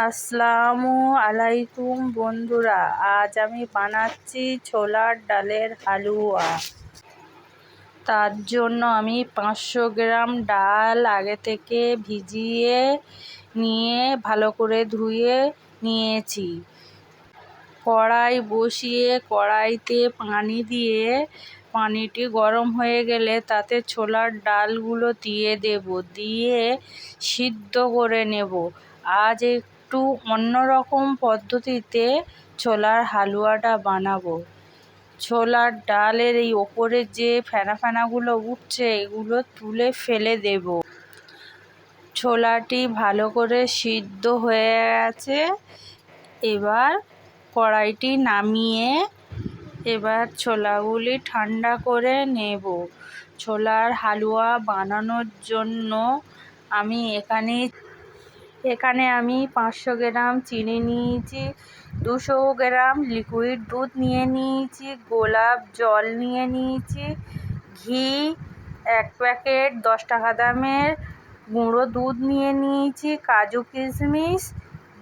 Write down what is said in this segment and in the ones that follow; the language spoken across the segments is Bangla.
আসসালামু আলাইকুম বন্ধুরা, আজ আমি বানাচ্ছি ছোলার ডালের হালুয়া। তার জন্য আমি 500 গ্রাম ডাল আগে থেকে ভিজিয়ে নিয়ে ভালো করে ধুয়ে নিয়েছি। কড়াই বসিয়ে কড়াইতে পানি দিয়ে পানিটি গরম হয়ে গেলে তাতে ছোলার ডালগুলো দিয়ে দেব, দিয়ে সিদ্ধ করে নেব। আজ একটু অন্যরকম পদ্ধতিতে ছোলার হালুয়াটা বানাবো। ছোলার ডালের এই ওপরে যে ফেনা ফেনাগুলো উঠছে এগুলো তুলে ফেলে দেব। ছোলাটি ভালো করে সিদ্ধ হয়ে গেছে। এবার কড়াইটি নামিয়ে এবার ছোলাগুলি ঠান্ডা করে নেব। ছোলার হালুয়া বানানোর জন্য আমি এখানে আমি 500 গ্রাম চিনি নিয়েছি, 200 গ্রাম লিকুইড দুধ নিয়ে নিয়েছি, গোলাপ জল নিয়ে নিয়েছি, ঘি 1 প্যাকেট 10 টাকা দামের, গুঁড়ো দুধ নিয়ে নিয়েছি, কাজু কিশমিশ,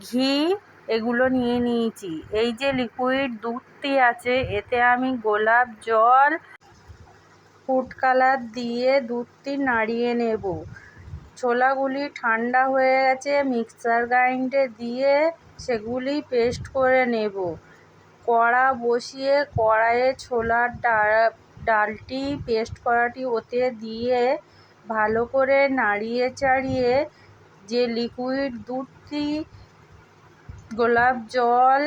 ঘি এগুলো নিয়ে নিয়েছি। এই যে লিকুইড দুধটি আছে এতে আমি গোলাপ জল, ফুড কালার দিয়ে দুধটি নাড়িয়ে নেব। ছোলাগুলি ঠান্ডা হয়ে গেছে, মিক্সার গ্রাইন্ডারে দিয়ে সেগুলি পেস্ট করে নেব। কড়া বসিয়ে কড়াইয়ে ছোলার ডালটি পেস্ট করাটি ওতে দিয়ে ভালো করে নাড়িয়ে চাড়িয়ে যে লিকুইড দুধটি, গোলাপ জল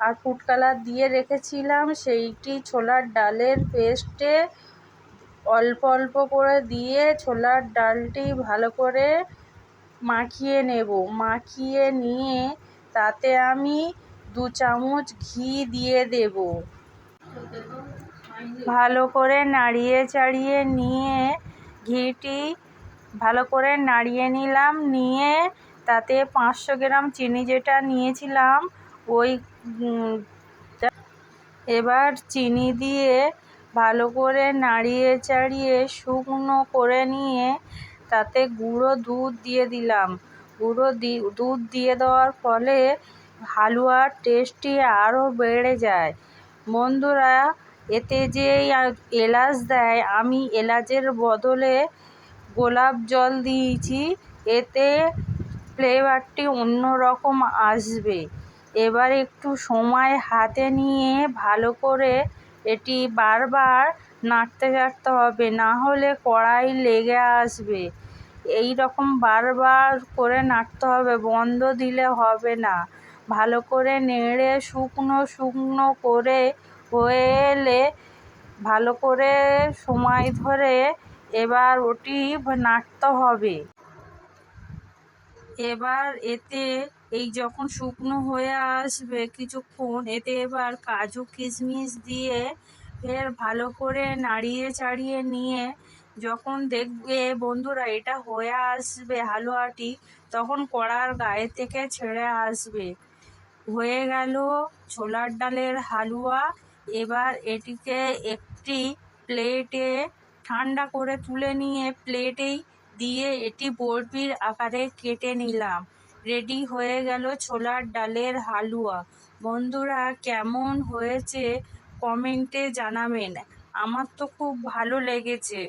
আর ফুড কালার দিয়ে রেখেছিলাম সেইটি ছোলার ডালের পেস্টে অল্প অল্প করে দিয়ে ছোলার ডালটি ভালো করে মাখিয়ে নেব। মাখিয়ে নিয়ে তাতে আমি 2 চামচ ঘি দিয়ে দেব। ভালো করে নাড়িয়ে চাড়িয়ে নিয়ে ঘিটি ভালো করে নাড়িয়ে নিলাম। নিয়ে তাতে 500 গ্রাম চিনি যেটা নিয়েছিলাম ওই এবার চিনি দিয়ে ভালো করে নাড়িয়ে চাড়িয়ে শুকনো করে নিয়ে তাতে গুঁড়ো দুধ দিয়ে দিলাম। দুধ দিয়ে দেওয়ার ফলে হালুয়ার টেস্টটি আরও বেড়ে যায়। বন্ধুরা, এতে যে এলাচ দেয়, আমি এলাচের বদলে গোলাপ জল দিয়েছি, এতে ফ্লেভারটি অন্যরকম আসবে। এবার একটু সময় হাতে নিয়ে ভালো করে এটি বারবার নাড়তে চাড়তে হবে, না হলে কড়াই লেগে আসবে। এই রকম বারবার করে নাড়তে হবে, বন্ধ দিলে হবে না। ভালো করে নেড়ে শুকনো করে হয়ে এলে ভালো করে সময় ধরে এবার ওটি নাড়তে হবে। এবার এতে এই যখন শুকনো হয়ে আসবে কিছুক্ষণ, এতে এবার কাজু কিশমিশ দিয়ে ফের ভালো করে নাড়িয়ে চাড়িয়ে নিয়ে যখন দেখবে বন্ধুরা এটা হয়ে আসবে হালুয়াটি, তখন কড়ার গায়ে থেকে ছেড়ে আসবে। হয়ে গেল ছোলার ডালের হালুয়া। এবার এটিকে একটি প্লেটে ঠান্ডা করে তুলে নিয়ে প্লেটেই দিয়ে এটি বরফির আকারে কেটে নিলাম। রেডি হয়ে গেল ছোলার ডালের হালুয়া। বন্ধুরা, কেমন হয়েছে কমেন্টে জানাবেন। আমার তো খুব ভালো লেগেছে।